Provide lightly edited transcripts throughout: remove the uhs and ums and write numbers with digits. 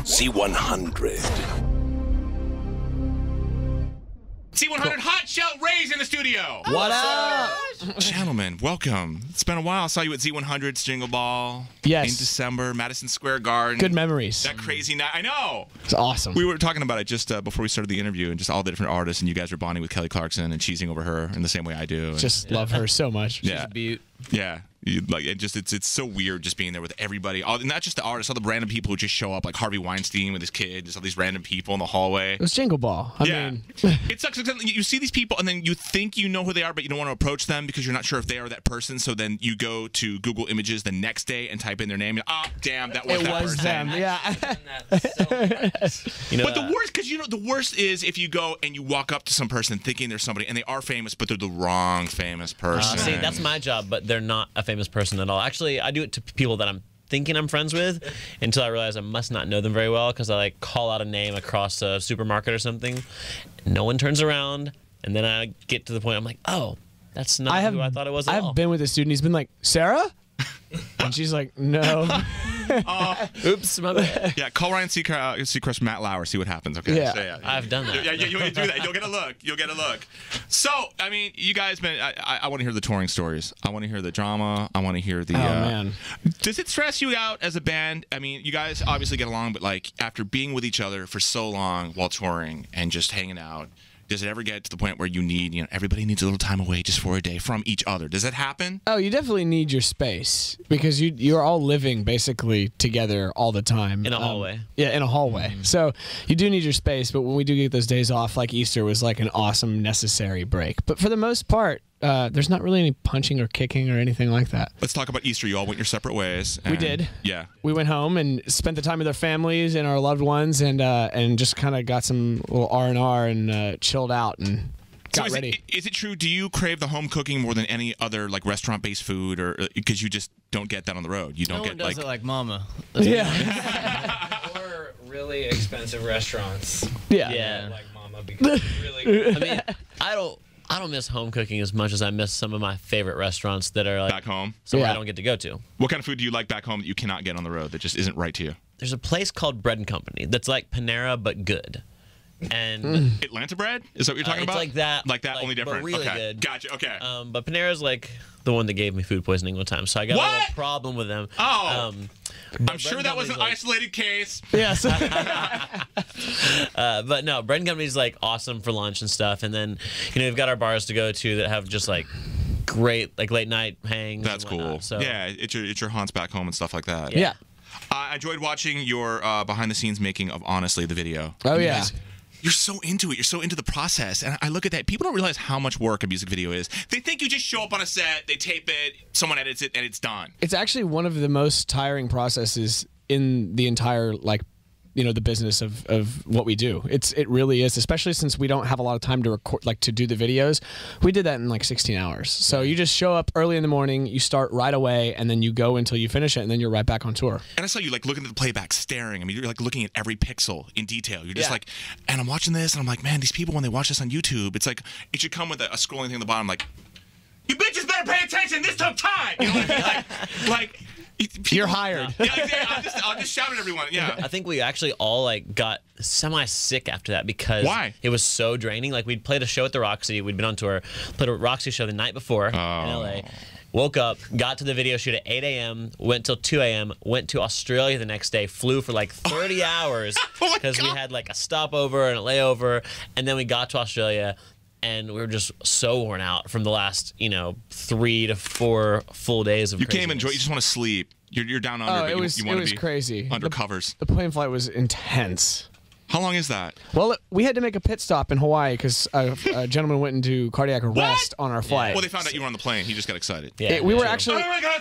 Z100. Z100 hot Chelle Rae's in the studio. What up? Gentlemen, welcome. It's been a while. I saw you at Z100's Jingle Ball. Yes. In December, Madison Square Garden. Good memories. That crazy night. I know. It's awesome. We were talking about it just before we started the interview, and just all the different artists, and you guys were bonding with Kelly Clarkson and cheesing over her in the same way I do. And Just love her so much. yeah. She's a beaut. Yeah. It's so weird just being there with everybody, not just the artists, all the random people who just show up, like Harvey Weinstein with his kid, just all these random people in the hallway. It was Jingle Ball. I mean, it sucks. You see these people, and then you think you know who they are, but you don't want to approach them because you're not sure if they are that person. So then you go to Google Images the next day and type in their name. Oh, damn, that was it that was person. them. Yeah. But the worst, because the worst is if you go and you walk up to some person thinking they're somebody, and they are famous, but they're the wrong famous person. See, that's my job, but they're not a famous person at all. Actually, I do it to people that I'm thinking I'm friends with until I realize I must not know them very well because I like call out a name across a supermarket or something. No one turns around, and then I get to the point I'm like, oh, that's not who I thought it was at all. I've been with a student. He's been like, Sarah? And she's like, no. Oops, my bad. Yeah, call Ryan Seacrest, Matt Lauer, see what happens. Okay. Yeah. So, I've done that. Yeah, you'll do that. You'll get a look. You'll get a look. So, I mean, you guys been. I want to hear the touring stories. I want to hear the drama. I want to hear the. Oh man. Does it stress you out as a band? I mean, you guys obviously get along, but like after being with each other for so long while touring and just hanging out, does it ever get to the point where you need, everybody needs a little time away just for a day from each other? Does that happen? Oh, you definitely need your space because you're all living basically together all the time. In a hallway. Yeah, in a hallway. So you do need your space, but when we do get those days off, like Easter was like an awesome, necessary break. But for the most part, there's not really any punching or kicking or anything like that. Let's talk about Easter. You all went your separate ways. We did. Yeah. We went home and spent the time with our families and our loved ones, and just kind of got some little R&R and chilled out and got ready. Is it true? Do you crave the home cooking more than any other like restaurant-based food, or because you just don't get that on the road? You don't get does it like Mama. Yeah. Or really expensive restaurants. Yeah. Like Mama because it's really good. I mean, I don't miss home cooking as much as I miss some of my favorite restaurants that are like back home. Somewhere I don't get to go to. What kind of food do you like back home that you cannot get on the road that just isn't right to you? There's a place called Bread and Company that's like Panera but good. And Atlanta bread? Is that what you're talking it's about? like that. Like that, only different. But really okay. good. Gotcha. Okay. But Panera's like the one that gave me food poisoning one time, so I got a little problem with them. Oh. I'm sure that was an isolated case. Yes. But no, Bread and Company's like awesome for lunch and stuff, and then we've got our bars to go to that have just like great like late night hangs. That's and whatnot, cool. So. Yeah, it's your haunts back home and stuff like that. Yeah. I enjoyed watching your behind the scenes making of Honestly, the video. Oh yeah. You're so into it. You're so into the process. And I look at that. People don't realize how much work a music video is. They think you just show up on a set, they tape it, someone edits it, and it's done. It's actually one of the most tiring processes in the entire the business of what we do. It really is, especially since we don't have a lot of time to record, to do the videos. We did that in like 16 hours. So you just show up early in the morning, you start right away, and then you go until you finish it, and then you're right back on tour. And I saw you looking at the playback, staring. I mean, you're like looking at every pixel in detail. You're just like, and I'm watching this, and I'm like, man, these people when they watch this on YouTube, it's like it should come with a scrolling thing at the bottom, like, you bitches better pay attention. This took time. You know what I mean? Like. You're hired. Yeah, I'll just shout at everyone. Yeah. I think we actually all got semi-sick after that because it was so draining. Like we'd played a show at the Roxy, we'd been on tour, played a Roxy show the night before in LA. Woke up, got to the video shoot at 8 a.m., went till 2 a.m., went to Australia the next day, flew for like 30 hours because we had like a stopover and a layover, and then we got to Australia. And we were just so worn out from the last, 3 to 4 full days of. You can't even enjoy. You just want to sleep. You're down under. Oh, but you want to be crazy. Under covers. The plane flight was intense. How long is that? Well, we had to make a pit stop in Hawaii because a gentleman went into cardiac arrest on our flight. Well, they found out you were on the plane. He just got excited. Yeah, we were actually. Oh my God!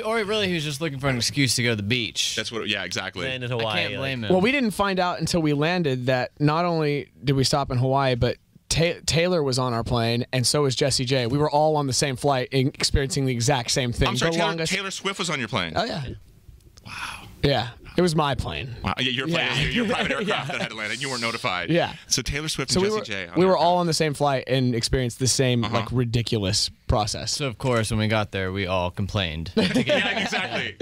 Or he was just looking for an excuse to go to the beach. That's what. Yeah, exactly. And in Hawaii, I can't blame him. Well, we didn't find out until we landed that not only did we stop in Hawaii, but Taylor was on our plane, and so was Jessie J. We were all on the same flight, experiencing the exact same thing. I'm sorry, Taylor Swift was on your plane. Oh yeah. Wow. Yeah, it was my plane. Wow. Yeah, your private aircraft that had to land, and you weren't notified. Yeah. So Taylor Swift and Jessie J. We were all on the same flight and experienced the same ridiculous process. So of course, when we got there, we all complained. Yeah, exactly.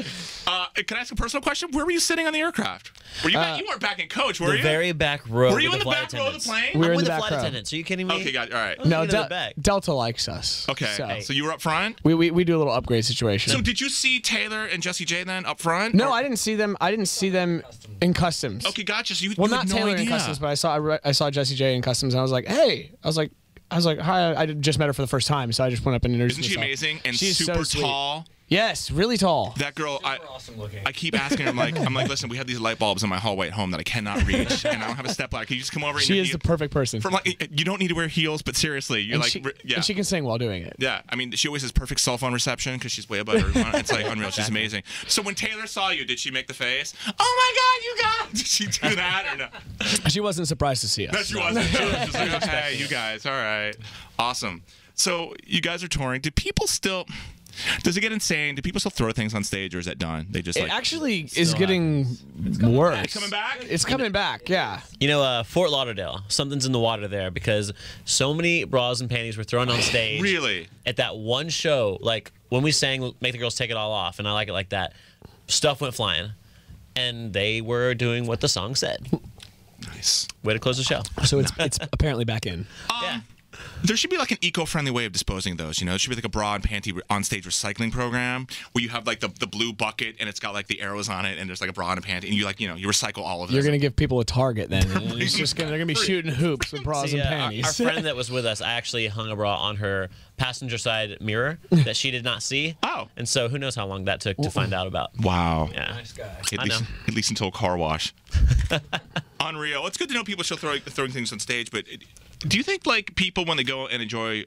Can I ask a personal question? Where were you sitting on the aircraft? Were you back? You weren't back in coach, were you? The very back row. Were you with in the flight back row of the attendants. plane? We were I'm in with the the back flight row. attendants. Are you kidding me? Okay, got it. All right. No, in the back. Delta likes us. Okay, so you were up front. We do a little upgrade situation. So did you see Taylor and Jessie J then up front? No, or? I didn't see them. I didn't see them in customs. Okay, gotcha. So you Well, you not had no Taylor idea. in customs, but I saw Jessie J in customs, and I was like, hey, I was like, hi. I just met her for the first time, so I just went up and introduced Isn't she myself. amazing and She's super so sweet. tall? Yes, really tall. That girl, Awesome looking. I keep asking her, I'm like, listen, we have these light bulbs in my hallway at home that I cannot reach, and I don't have a step ladder. Can you just come over? She is the perfect person. From like, you don't need to wear heels, but seriously, you're and like, she, yeah. and she can sing while doing it. Yeah, I mean, she always has perfect cell phone reception because she's way above everyone. It's like unreal. She's amazing. So when Taylor saw you, did she make the face? Oh my God, you got! Did she do that or no? She wasn't surprised to see us. No, she wasn't. She was just like, okay, you guys, all right, awesome. So you guys are touring. Do people still? Does it get insane? Do people still throw things on stage, or is that done? They just It like actually is getting worse. It's coming back? It's coming back. Yeah. You know, Fort Lauderdale, something's in the water there because so many bras and panties were thrown on stage. Really? At that one show, like when we sang "Make the Girls Take It All Off," and I like it like that, stuff went flying, and they were doing what the song said. Nice. Way to close the show. So it's apparently back in. Yeah. There should be like an eco-friendly way of disposing of those. You know, there should be like a bra and panty on-stage recycling program where you have like the blue bucket and it's got like the arrows on it and there's like a bra and a panty and you you recycle all of this. You're gonna give people a target then. And it's just they're gonna be shooting hoops with bras and Our panties. friend that was with us, I actually hung a bra on her passenger side mirror that she did not see. Oh. And so who knows how long that took to find out about. Wow. Yeah. Nice guy. At least until a car wash. Unreal. It's good to know people still throwing things on stage, but do you think like people when they go and enjoy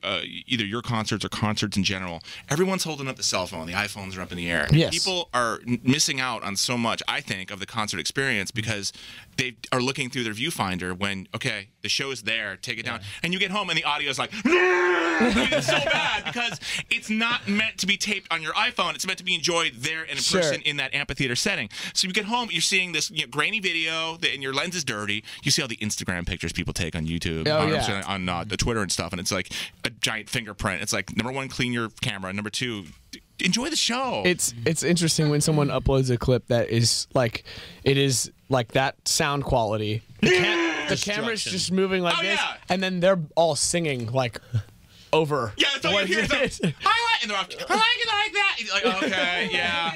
either your concerts or concerts in general, everyone's holding up the cell phone, the iPhones are up in the air. Yes. People are missing out on so much, I think, of the concert experience because they are looking through their viewfinder when, okay, the show is there, take it down, and you get home and the audio is like, it's so bad because it's not meant to be taped on your iPhone. It's meant to be enjoyed there in person in that amphitheater setting. So you get home, you're seeing this grainy video, and your lens is dirty. You see all the Instagram pictures people take on YouTube, on the Twitter and stuff, and it's like a giant fingerprint. It's like, number one, clean your camera. Number two, enjoy the show. It's interesting when someone uploads a clip that is like that sound quality. The camera's just moving like this, and then they're all singing like over. Yeah, that's all you hear. It's like, and they're off. I like it like that. You're like, okay, yeah.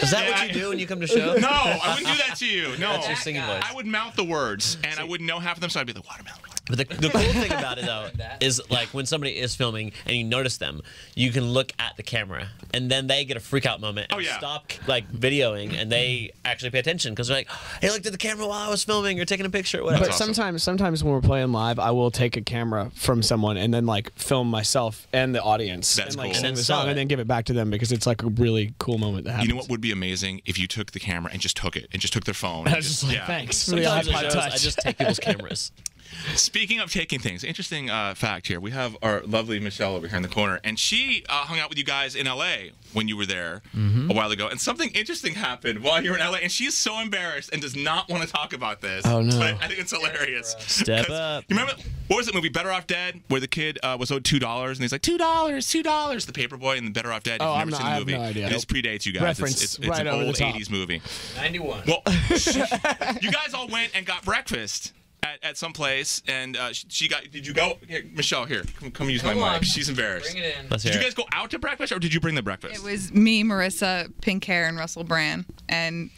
Is that what you do when you come to shows? No, I wouldn't do that to you. No, That's your singing voice. I would mouth the words, and I wouldn't know half of them, so I'd be like, watermelon. But the cool thing about it, though, is like when somebody is filming and you notice them, you can look at the camera, and then they get a freak out moment and stop like videoing, and they actually pay attention because they're like, "Hey, I looked at the camera while I was filming or taking a picture, or whatever." But sometimes when we're playing live, I will take a camera from someone and then like film myself and the audience. That's and, like, cool. sing the song and then give it back to them because it's like a really cool moment to happen. You know what would be amazing if you took the camera and just took it and just took their phone. I was just like, thanks. Sometimes Really at shows, I just take people's cameras. Speaking of taking things, interesting fact here. We have our lovely Michelle over here in the corner, and she hung out with you guys in L.A. when you were there a while ago. And something interesting happened while you were in L.A., and she's so embarrassed and does not want to talk about this. Oh, no. But I think it's hilarious. Step up. You remember, what was the movie, Better Off Dead, where the kid was owed $2, and he's like, $2, the paper boy in the Better Off Dead. If you've never seen the movie. I have no idea. This predates you guys. Reference It's right an over old the top. 80s movie. 91. Well, you guys all went and got breakfast at some place, and she got. Did you go? Here, Michelle, here, come use my mic. She's embarrassed. Bring it in. Let's hear Did you it. guys go out to breakfast, or did you bring the breakfast? It was me, Marissa, Pink Hair, and Russell Brand, and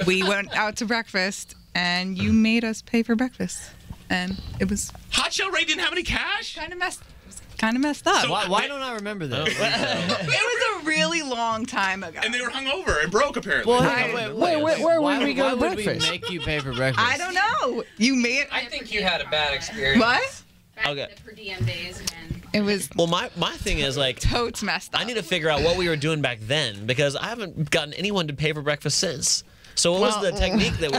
we went out to breakfast, and you made us pay for breakfast, and it was Hot Chelle Rae didn't have any cash. kind of messed up. So- Why don't I remember this? It was a really long time ago. And they were hungover and broke, apparently. Wait, where would we go to Why would breakfast? we make you pay for breakfast? I don't know. You made I think you had a bad experience. what? Back Okay. in the per diem days, and It was Well, my thing is like, totes messed up. I need to figure out what we were doing back then because I haven't gotten anyone to pay for breakfast since. So what was the technique that we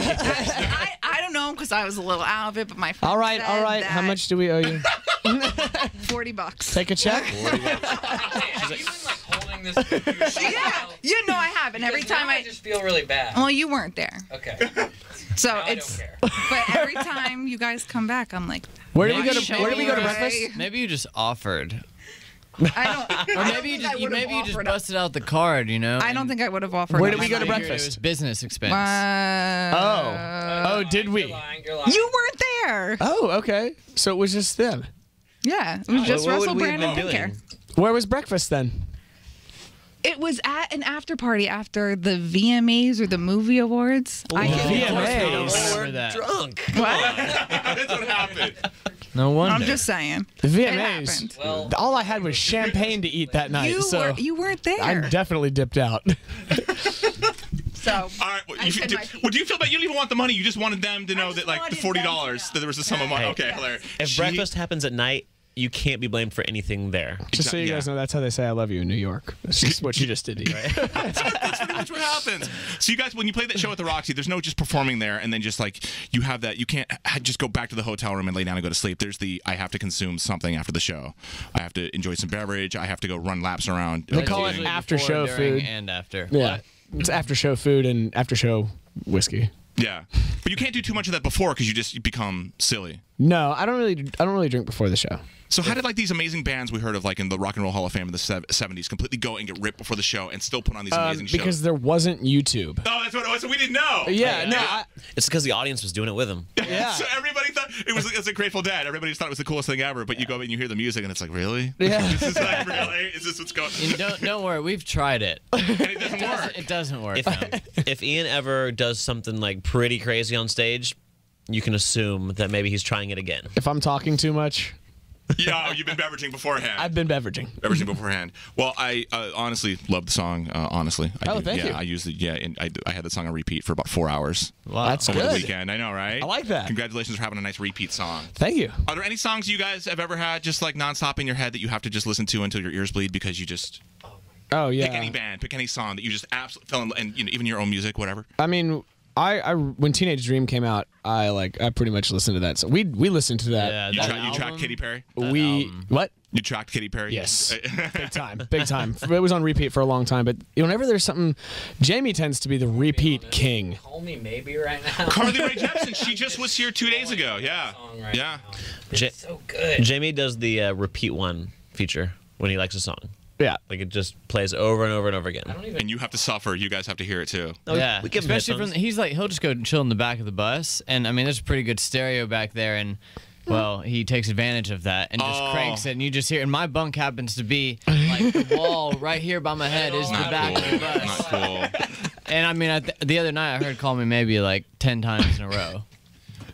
I don't know because I was a little out of it, but my friend All right. said How that much do we owe you? $40. Take a check. Hey, have you been like holding this? to yourself? Yeah, you know I have, and every Because time now I just feel really bad. well, you weren't there, Okay. so Now I it's. don't care. But every time you guys come back, I'm like, Where do we go to Chelle breakfast? Rae. Maybe you just offered. I Or maybe you just busted out the card, you know. I don't think I would have offered. Where it. did we go to It was breakfast? business expense. Oh, did we? You're lying. You weren't there. Oh, okay. So it was just them. Yeah, it was just What would Russell we have Brand been and Pink Hair. doing? Where was breakfast then? It was at an after party after the VMAs or the movie awards. I VMAs. Remember that. Drunk. What? That's what happened. No wonder. I'm just saying. The happened. VMAs. Well- All I had was champagne to eat that night. You weren't there. I definitely dipped out. So All right. Well, I said my piece. what do you feel about? You don't even want the money. You just wanted them to know just that like the wanted them to $40 know. that there was a sum of money. Hey. Okay, hilarious. If breakfast happens at night, you can't be blamed for anything there. Just so you guys know, that's how they say I love you in New York. That's just what you just did to you. That's pretty much what happens. So you guys, when you play that show at the Roxy, there's no just performing there and then just like you have that. You can't just go back to the hotel room and lay down and go to sleep. There's the I have to consume something after the show. I have to enjoy some beverage. I have to go run laps around. They call it Usually after before, show during, food. and after. Yeah. It's after show food and after show whiskey. Yeah, but you can't do too much of that before because you become silly. No, I don't really drink before the show. So how did like these amazing bands we heard of like in the Rock and Roll Hall of Fame in the 70s completely go and get ripped before the show and still put on these amazing shows? Because there wasn't YouTube. Oh, that's what it was. So we didn't know. Yeah, no. It's because the audience was doing it with him. Yeah. So everybody thought it's a Grateful Dead. Everybody just thought it was the coolest thing ever. But you go and you hear the music and it's like, really? Yeah. This is like really? Is this what's going? And don't worry, we've tried it. And it doesn't work. It doesn't work. If Ian ever does something like pretty crazy on stage, you can assume that maybe he's trying it again. If I'm talking too much, Yeah, you've been beveraging beforehand. I've been beveraging. Beveraging beforehand. Well, I honestly love the song. Honestly, I do. Thank you. I used it. Yeah, and I had the song on repeat for about 4 hours Wow. That's over good. the weekend. I know, right? I like that. Congratulations for having a nice repeat song. Thank you. Are there any songs you guys have ever had just like nonstop in your head that you have to just listen to until your ears bleed because you just Oh yeah. pick any band, pick any song that you just absolutely fell in, and even your own music, whatever. I mean, I when Teenage Dream came out, I pretty much listened to that. So we listened to that. Yeah, You, that you tracked album? Katy Perry. What? You tracked Katy Perry. Yes. Big time. Big time. It was on repeat for a long time, but whenever there's something, Jamie tends to be the repeat king. Call me maybe right now. Carly Rae Jepsen. She just was here 2 days ago. Yeah. Song right Yeah. It's so good. Jamie does the repeat one feature when he likes a song. Yeah. Like it just plays over and over and over again. I don't even. And you have to suffer. You guys have to hear it too. No, Yeah, we give him especially headphones. from he's like he'll just go chill in the back of the bus, and I mean there's pretty good stereo back there, and well he takes advantage of that and just cranks it, and you just hear. And my bunk happens to be like the wall right here by my head is the Not back of the bus. Not cool. And I mean the other night I heard "Call Me Maybe" like 10 times in a row.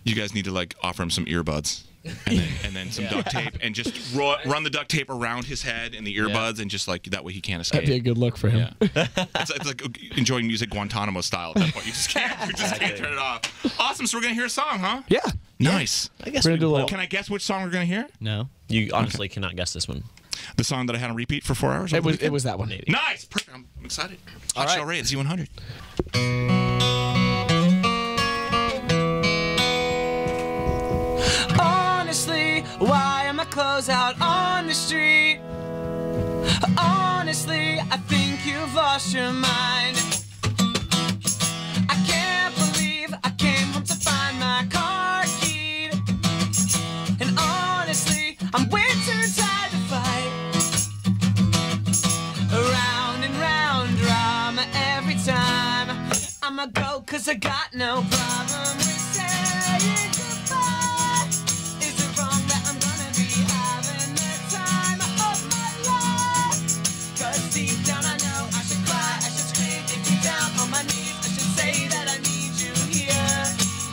You guys need to like offer him some earbuds. And then some duct tape and just run the duct tape around his head and the earbuds and just like that way he can't escape. That'd be a good look for him. Yeah. it's like enjoying music Guantanamo style at that point. You just can't turn it off. Awesome. So we're gonna hear a song, huh? Yeah. Nice. I guess We're we gonna do a can little- Can I guess which song we're gonna hear? No. You honestly cannot guess this one. The song that I had on repeat for 4 hours. It was that one. Nice. Perfect. I'm excited. All right. Chelle Rae at Z100. Honestly, why are my clothes out on the street? Honestly, I think you've lost your mind. I can't believe I came home to find my car keyed. And honestly, I'm way too tired to fight. Around and round drama every time. I'ma go 'cause I got no problem with saying goodbye. Is it wrong that I'm gonna be having the time of my life? 'Cause deep down I know I should cry, I should scream, get me down on my knees. I should say that I need you here,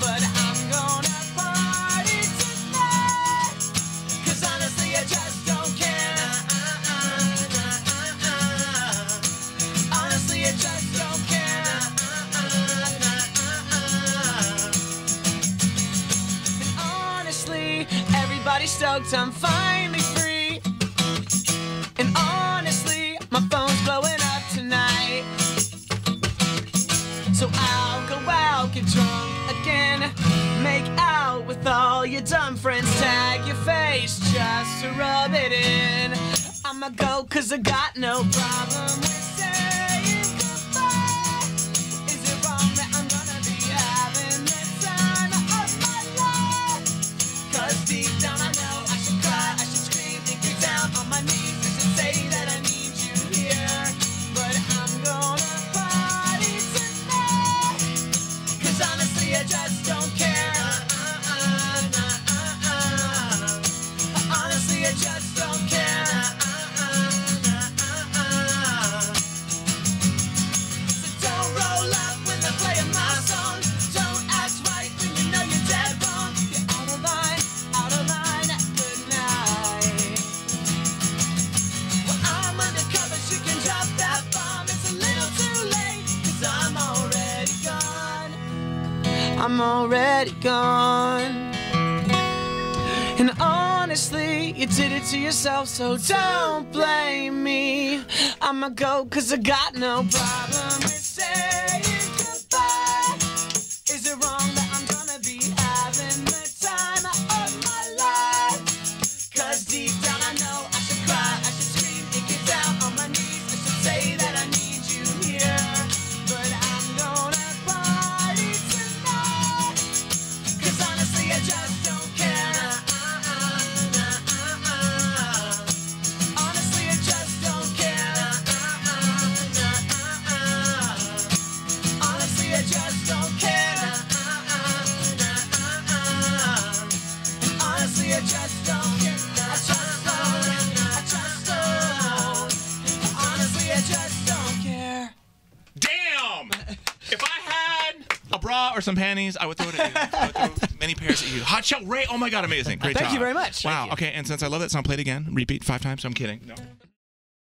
but I'm gonna party tonight. 'Cause honestly I just don't care. Honestly I just don't care. And honestly, everybody's stoked I'm finally free. And honestly, my phone's blowing up tonight. So I'll go out, get drunk again, make out with all your dumb friends, tag your face just to rub it in. I'ma go 'cause I got no problem with saying goodbye. Is it wrong that I'm gonna be having the time of my life? 'Cause deep down I know I should cry, I should scream, dig me down on my knees. I should say I'm already gone. And honestly, you did it to yourself, so don't blame me. I'ma go 'cause I got no problem with saying goodbye. Is it wrong that I'm gonna be having the time of my life? 'Cause deep down I know I should cry, I should scream and get down on my knees. I should say that I need you here, but I'm gonna party tonight. 'Cause honestly I just don't care. Honestly I just don't care. Honestly I just don't care. Honestly I just don't care. I just don't. Honestly I just don't care. Damn! If I had a bra or some panties, I would throw it at you. I would throw many pairs at you. Hot Chelle Rae, oh my god, amazing. Great job. Thank you very much. Wow, okay, and since I love that song, play it again. Repeat 5 times. I'm kidding. No.